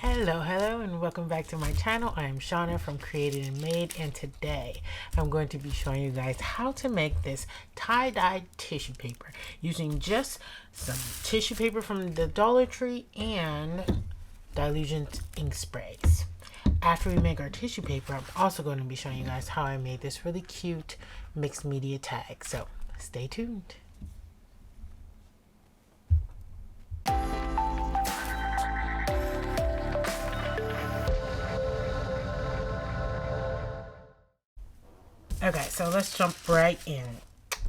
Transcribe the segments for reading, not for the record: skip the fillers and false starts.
Hello, and welcome back to my channel. I am Shauna from Created and Made, and today I'm going to be showing you guys how to make this tie-dye tissue paper using just some tissue paper from the Dollar Tree and Dylusions Ink Sprays. After we make our tissue paper, I'm also going to be showing you guys how I made this really cute mixed media tag, so stay tuned. Okay, so let's jump right in.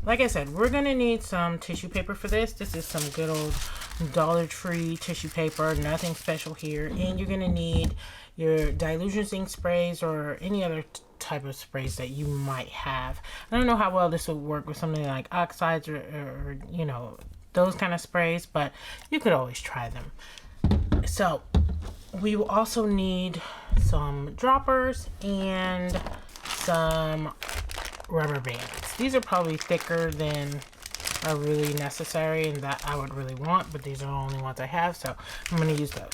Like I said, we're gonna need some tissue paper for this. This is some good old Dollar Tree tissue paper, nothing special here. And you're gonna need your Dylusions Ink Sprays or any other type of sprays that you might have. I don't know how well this would work with something like oxides or you know, those kind of sprays, but you could always try them. So we will also need some droppers and some rubber bands. These are probably thicker than are really necessary and that I would really want, but these are the only ones I have, so I'm going to use those.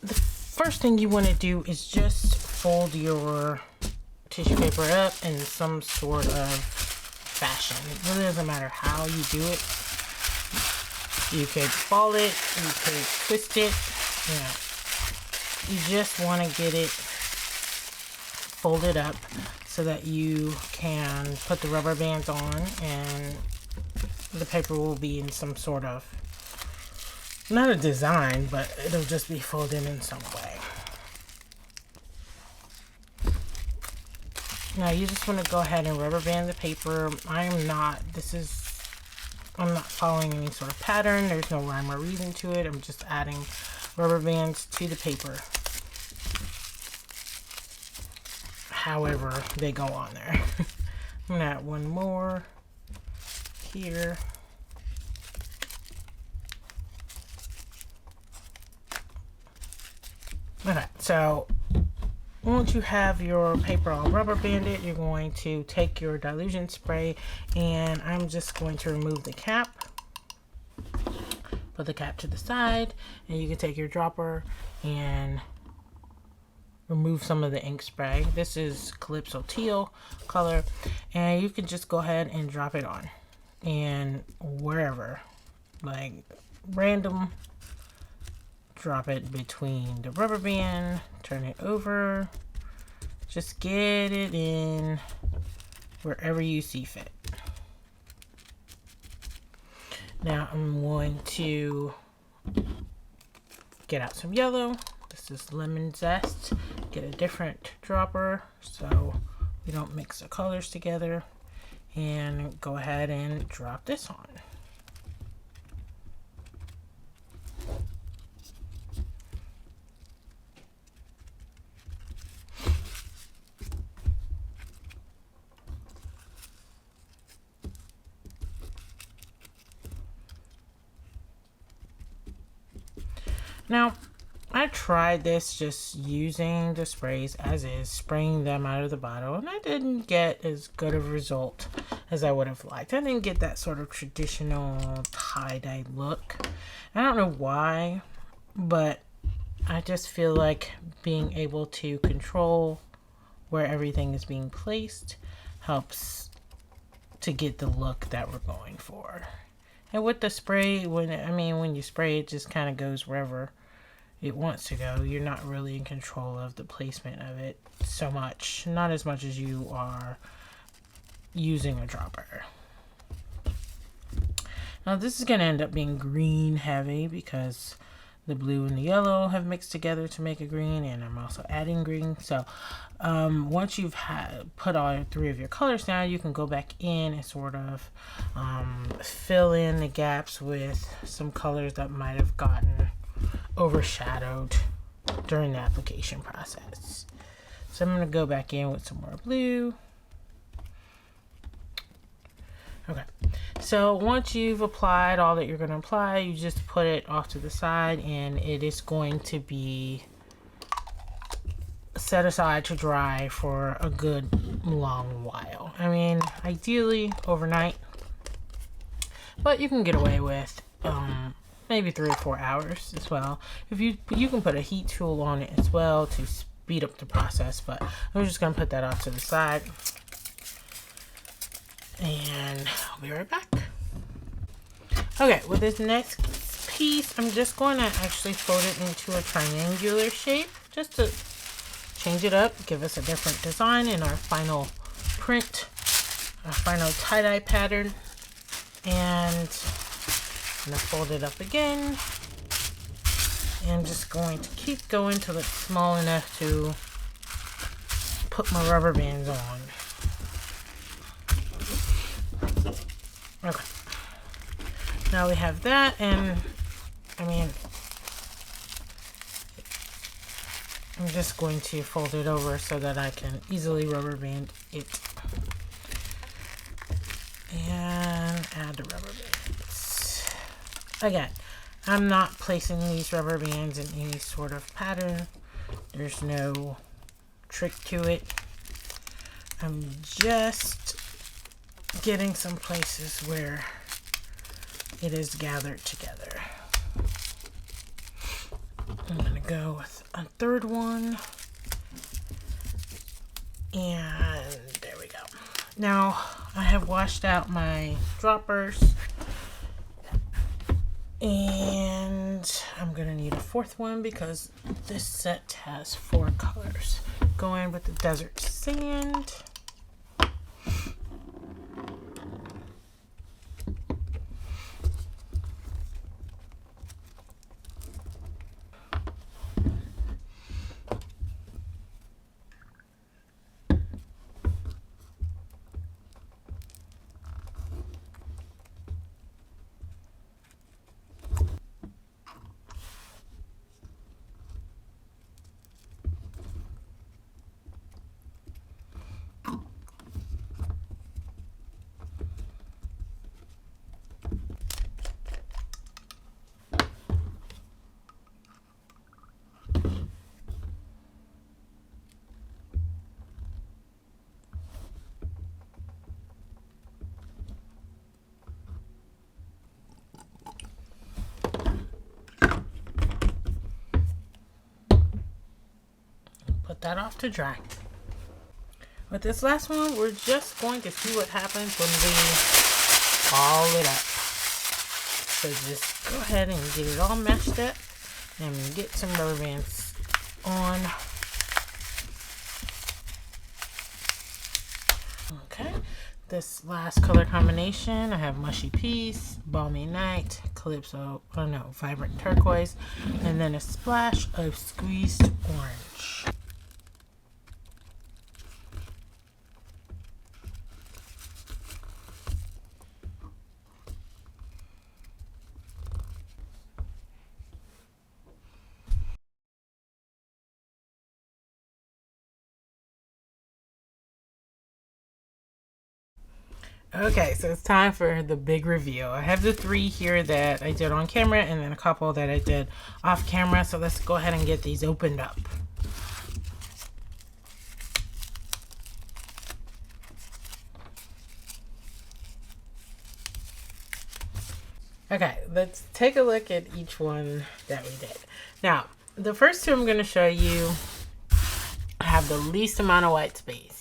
The first thing you want to do is just fold your tissue paper up in some sort of fashion. It really doesn't matter how you do it. You could ball it, you could twist it, you know. You just want to get it folded up so that you can put the rubber bands on and the paper will be in some sort of, not a design, but it'll just be folded in some way. Now you just want to go ahead and rubber band the paper. I'm not following any sort of pattern. There's no rhyme or reason to it. I'm just adding rubber bands to the paper however they go on there. I'm gonna add one more here. Okay, so once you have your paper all rubber banded, you're going to take your dilution spray, and I'm just going to remove the cap. Put the cap to the side, and you can take your dropper and remove some of the ink spray. This is Calypso Teal color, and you can just go ahead and drop it on, and wherever, like random. Drop it between the rubber band, turn it over, just get it in wherever you see fit. Now I'm going to get out some yellow. This is lemon zest. Get a different dropper so we don't mix the colors together, and go ahead and drop this on. Now, I tried this just using the sprays as is, spraying them out of the bottle, and I didn't get as good of a result as I would have liked. I didn't get that sort of traditional tie-dye look. I don't know why, but I just feel like being able to control where everything is being placed helps to get the look that we're going for. And with the spray, when you spray, it just kind of goes wherever it wants to go. You're not really in control of the placement of it so much, not as much as you are using a dropper. Now this is going to end up being green heavy because the blue and the yellow have mixed together to make a green, and I'm also adding green. So once you've put all three of your colors down, you can go back in and sort of fill in the gaps with some colors that might have gotten overshadowed during the application process. So I'm going to go back in with some more blue. Okay, so once you've applied all that you're going to apply, you just put it off to the side, and it is going to be set aside to dry for a good long while. I mean, ideally overnight, but you can get away with maybe 3 or 4 hours as well. If you can put a heat tool on it as well to speed up the process, but I'm just gonna put that off to the side, and I'll be right back. Okay, with this next piece, I'm just going to actually fold it into a triangular shape just to change it up, give us a different design in our final print, our final tie-dye pattern. And I'm going to fold it up again. And I'm just going to keep going till it's small enough to put my rubber bands on. Okay. Now we have that, and I mean, I'm just going to fold it over so that I can easily rubber band it. And add the rubber bands. Again, I'm not placing these rubber bands in any sort of pattern. There's no trick to it. I'm just getting some places where it is gathered together. I'm going to go with a third one. And there we go. Now, I have washed out my droppers. And I'm going to need a fourth one because this set has 4 colors. Go in with the desert sand. That off to dry. With this last one, we're just going to see what happens when we ball it up. So just go ahead and get it all meshed up and get some rubber bands on. Okay, this last color combination, I have Mushy Peace, Balmy Night, Calypso, oh no, Vibrant Turquoise, and then a splash of Squeezed Orange. Okay, so it's time for the big reveal. I have the 3 here that I did on camera and then a couple that I did off camera. So let's go ahead and get these opened up. Okay, let's take a look at each one that we did. Now, the first 2 I'm going to show you have the least amount of white space.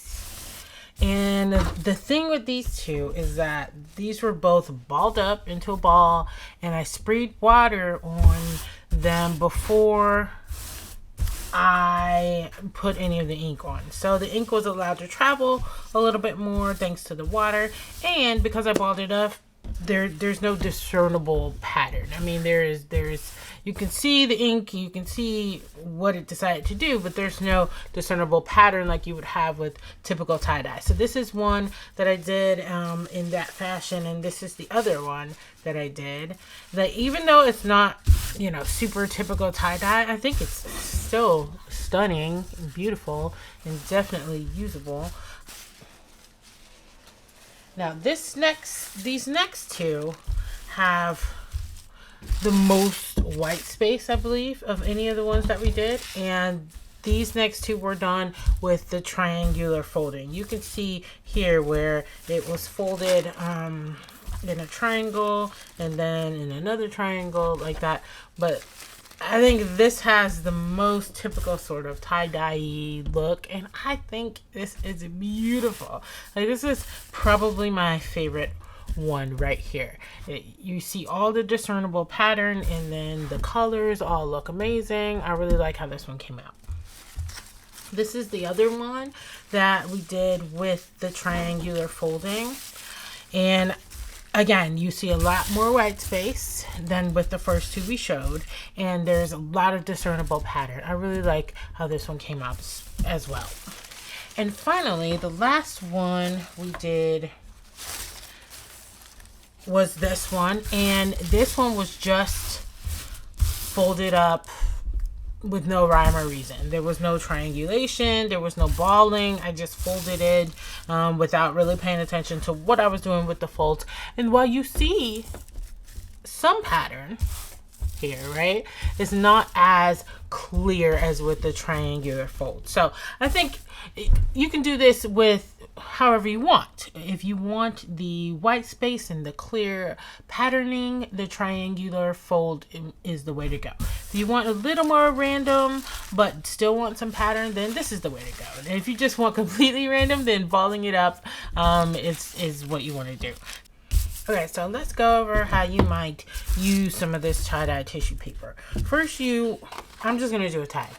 And the thing with these 2 is that these were both balled up into a ball, and I sprayed water on them before I put any of the ink on. So the ink was allowed to travel a little bit more thanks to the water, and because I balled it up, there's no discernible pattern. I mean, there's you can see the ink, you can see what it decided to do, but there's no discernible pattern like you would have with typical tie-dye. So this is one that I did in that fashion, and this is the other one that I did. That even though it's not, you know, super typical tie-dye, I think it's still stunning and beautiful and definitely usable. Now these next 2 have the most white space, I believe, of any of the ones that we did, and these next 2 were done with the triangular folding. You can see here where it was folded in a triangle and then in another triangle like that. But I think this has the most typical sort of tie-dye look, and I think this is beautiful. Like, this is probably my favorite one right here. You see all the discernible pattern, and then the colors all look amazing. I really like how this one came out. This is the other one that we did with the triangular folding, and again, you see a lot more white space than with the first two we showed, and there's a lot of discernible pattern. I really like how this one came out as well. And finally, the last one we did was this one, and this one was just folded up with no rhyme or reason. There was no triangulation, there was no balling. I just folded it without really paying attention to what I was doing with the folds. And while you see some pattern here, right, it's not as clear as with the triangular fold. So I think you can do this with however you want. If you want the white space and the clear patterning, the triangular fold is the way to go. If you want a little more random but still want some pattern, then this is the way to go. And if you just want completely random, then balling it up is what you want to do. Okay, so let's go over how you might use some of this tie-dye tissue paper. First, I'm just going to do a tag.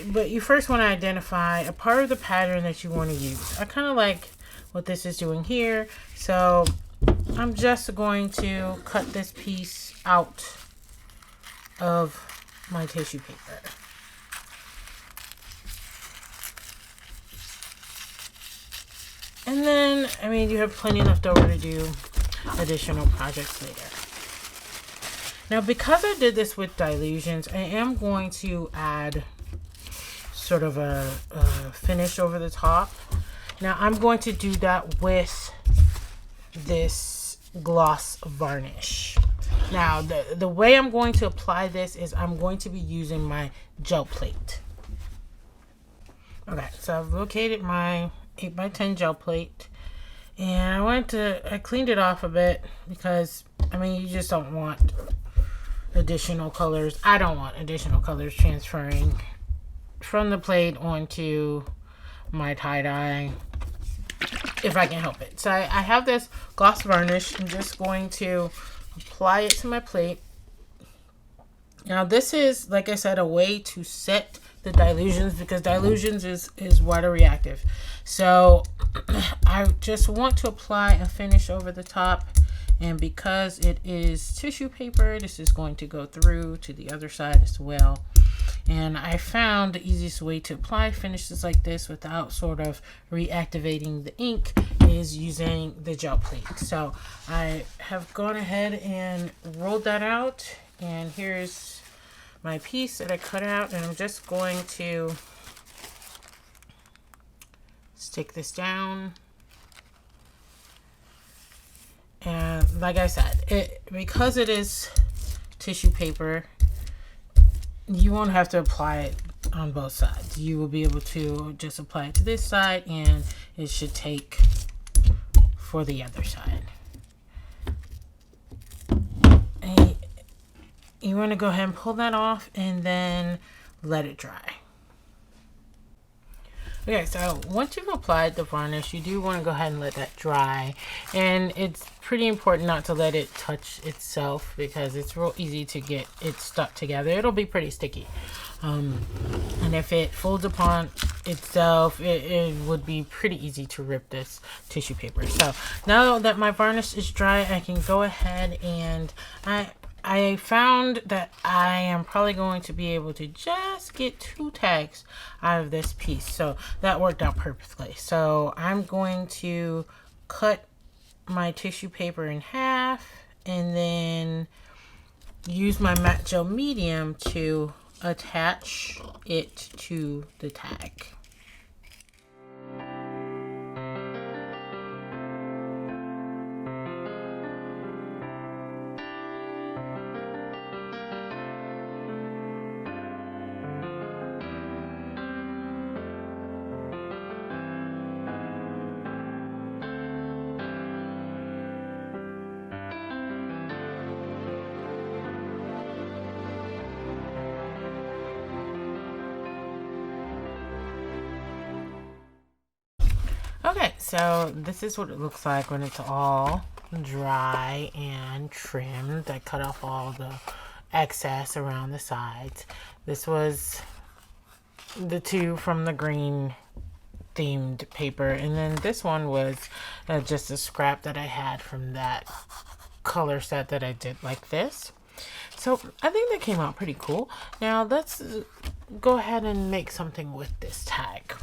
But you first want to identify a part of the pattern that you want to use. I kind of like what this is doing here. So I'm just going to cut this piece out of my tissue paper. And then, I mean, you have plenty left over to do additional projects later. Now, because I did this with Dylusions, I am going to add sort of a finish over the top. Now, I'm going to do that with this gloss varnish. Now, the way I'm going to apply this is I'm going to be using my gel plate. Okay, so I've located my 8x10 gel plate, and I cleaned it off a bit because, I mean, you just don't want additional colors. I don't want additional colors transferring from the plate onto my tie-dye if I can help it. So I have this gloss varnish. I'm just going to apply it to my plate. Now this is, like I said, a way to set the Dylusions, because Dylusions is water reactive. So I just want to apply a finish over the top, and because it is tissue paper, this is going to go through to the other side as well. And I found the easiest way to apply finishes like this without sort of reactivating the ink is using the gel plate. So I have gone ahead and rolled that out, and here's my piece that I cut out, and I'm just going to stick this down. And like I said, because it is tissue paper, you won't have to apply it on both sides. You will be able to just apply it to this side, and it should take for the other side. And you want to go ahead and pull that off and then let it dry. Okay, so once you've applied the varnish, you do want to go ahead and let that dry. And it's pretty important not to let it touch itself, because it's real easy to get it stuck together. It'll be pretty sticky. And if it folds upon itself, it would be pretty easy to rip this tissue paper. So now that my varnish is dry, I can go ahead, and I found that I am probably going to be able to just get 2 tags out of this piece. So that worked out perfectly. So I'm going to cut my tissue paper in half and then use my matte gel medium to attach it to the tag. So this is what it looks like when it's all dry and trimmed. I cut off all the excess around the sides. This was the two from the green themed paper, and then this one was just a scrap that I had from that color set that I did like this. So I think that came out pretty cool. Now let's go ahead and make something with this tag.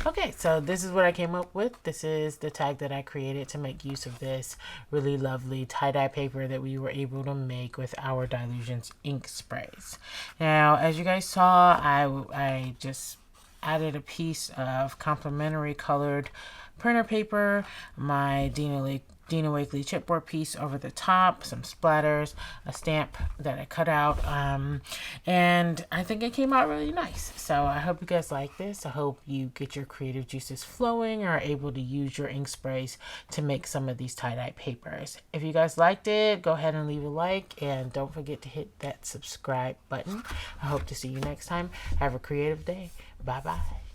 Okay, so this is what I came up with. This is the tag that I created to make use of this really lovely tie-dye paper that we were able to make with our Dylusions Ink Sprays. Now, as you guys saw, I just added a piece of complimentary colored printer paper, my Dina Wakley chipboard piece over the top, some splatters, a stamp that I cut out, and I think it came out really nice. So I hope you guys like this. I hope you get your creative juices flowing or are able to use your ink sprays to make some of these tie-dye papers. If you guys liked it, go ahead and leave a like, and don't forget to hit that subscribe button. I hope to see you next time. Have a creative day. Bye-bye.